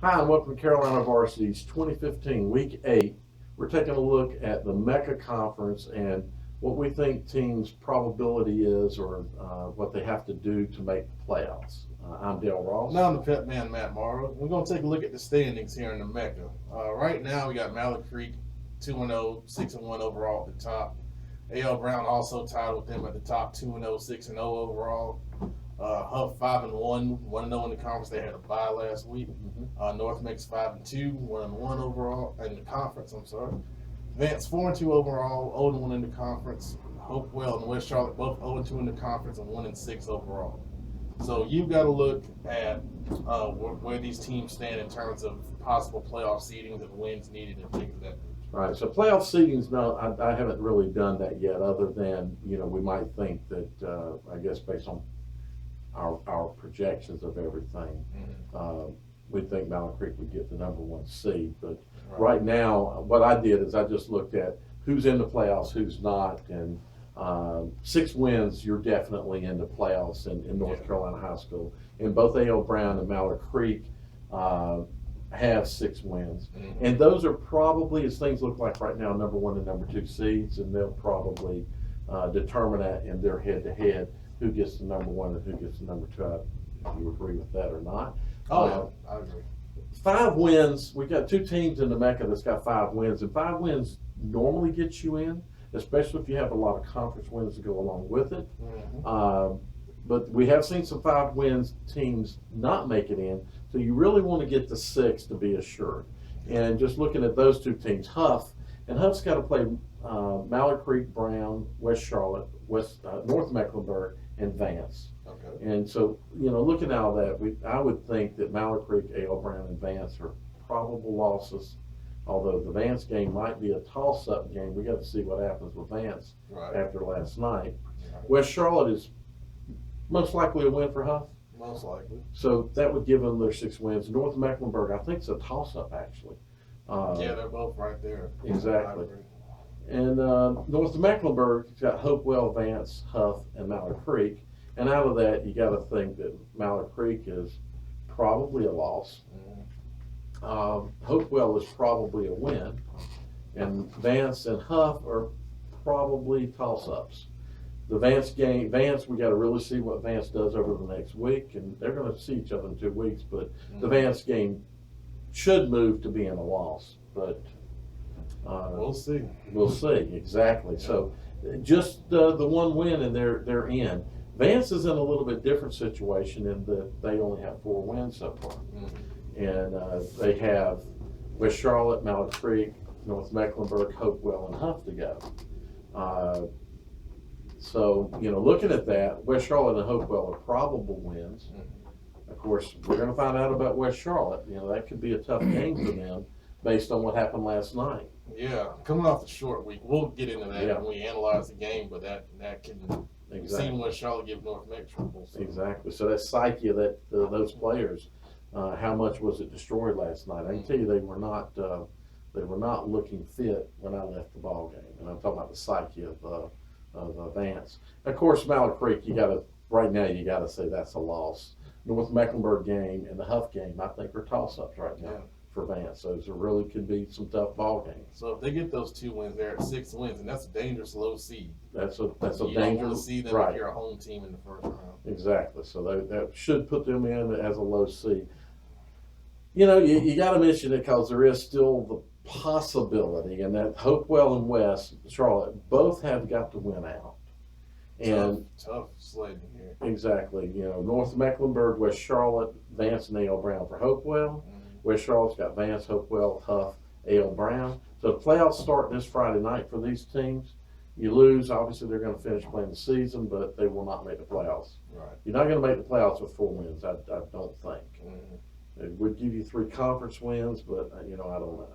Hi, and welcome to Carolina Varsity's 2015 Week 8. We're taking a look at the MeCKa Conference and what we think teams' probability is, or what they have to do to make the playoffs. I'm Dale Ross. Now I'm the pet man, Matt Morrow. We're going to take a look at the standings here in the MeCKa. Right now, we got Mallard Creek 2-0, 6-1 overall at the top. A.L. Brown also tied with them at the top, 2-0, 6-0 overall. Huff 5-1, 1-0 in the conference. They had a bye last week. North Mex 5-2, 1-1 overall in the conference. I'm sorry. Vance 4-2 overall, 0-1 in the conference. Hopewell and West Charlotte both 0-2 in the conference and 1-6 overall. So you've got to look at where these teams stand in terms of possible playoff seedings and wins needed and things of that nature. Right, so playoff seedings, no, I haven't really done that yet, other than, we might think that, I guess based on our projections of everything, we think Mallard Creek would get the #1 seed. But right now, what I did is I just looked at who's in the playoffs, who's not, and 6 wins, you're definitely in the playoffs in North Carolina High School. And both A.L. Brown and Mallard Creek have 6 wins. And those are probably, as things look like right now, #1 and #2 seeds, and they'll probably determine that in their head-to-head who gets the #1 and who gets the #2. If you agree with that or not. Yeah, I agree. 5 wins. We've got 2 teams in the MeCKa that's got 5 wins, and 5 wins normally gets you in, especially if you have a lot of conference wins to go along with it. But we have seen some 5 wins teams not make it in, so you really want to get to 6 to be assured. And just looking at those 2 teams, Huff's got to play Mallard Creek, Brown, West Charlotte, North Mecklenburg, and Vance. Okay. And so, looking at all that, I would think that Mallard Creek, A.L. Brown, and Vance are probable losses. Although the Vance game might be a toss-up game, we got to see what happens with Vance after last night. West Charlotte is most likely a win for Huff. Most likely. So that would give them their 6 wins. North Mecklenburg, I think it's a toss-up actually. Yeah, they're both right there. Exactly. And North Mecklenburg's got Hopewell, Vance, Huff, and Mallard Creek. And out of that, you got to think that Mallard Creek is probably a loss. Hopewell is probably a win. And Vance and Huff are probably toss-ups. The Vance, we got to really see what Vance does over the next week. And they're going to see each other in 2 weeks. But the Vance game should move to being a loss. But we'll see. We'll see, exactly. Yeah. So just the 1 win and they're in. Vance is in a little bit different situation in that they only have 4 wins so far. And they have West Charlotte, Mallard Creek, North Mecklenburg, Hopewell, and Huff to go. So, looking at that, West Charlotte and Hopewell are probable wins. Of course, we're going to find out about West Charlotte. That could be a tough game for them based on what happened last night. Yeah, coming off the short week, we'll get into that when we analyze the game, but that can we've seen West Charlotte give North Mex trouble. So. Exactly. So that psyche of those players, how much was it destroyed last night? I can tell you they were not looking fit when I left the ball game, and I'm talking about the psyche of Vance. Of course, Mallard Creek, right now you got to say that's a loss. North Mecklenburg game and the Huff game, I think, are toss-ups right now for Vance. So it really could be some tough ball games. So if they get those 2 wins, they're at 6 wins, and that's a dangerous low seed. That's a dangerous. You don't want to see them if you're a home team in the first round. Exactly. So that should put them in as a low seed. You got to mention it because there is still the possibility, and that Hopewell and West Charlotte both have got to win out. And tough sledding here. Exactly. North Mecklenburg, West Charlotte, Vance, and A.L. Brown for Hopewell. West Charlotte's got Vance, Hopewell, Huff, A.L. Brown. So the playoffs start this Friday night for these teams. You lose, obviously they're going to finish playing the season, but they will not make the playoffs. Right. You're not going to make the playoffs with 4 wins, I don't think. It would give you 3 conference wins, but I don't know.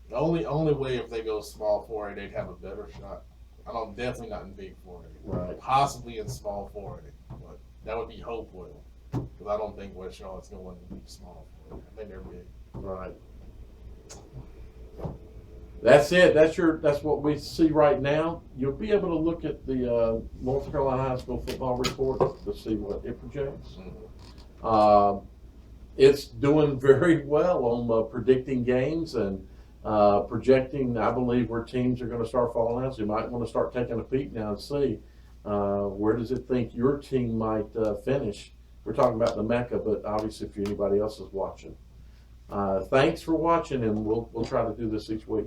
The only way if they go small 4A, they'd have a better shot. Definitely not in big 4A. Right. Possibly in small 4A, but that would be Hopewell. Because I don't think West Charlotte's going to want to be small 4A. I think they're big. Right. That's it. That's what we see right now. You'll be able to look at the North Carolina High School football report to see what it projects. it's doing very well on predicting games and projecting, I believe, where teams are going to start falling out. So you might want to start taking a peek now and see where does it think your team might finish. We're talking about the MeCKa, but obviously if anybody else is watching. Thanks for watching, and we'll try to do this each week.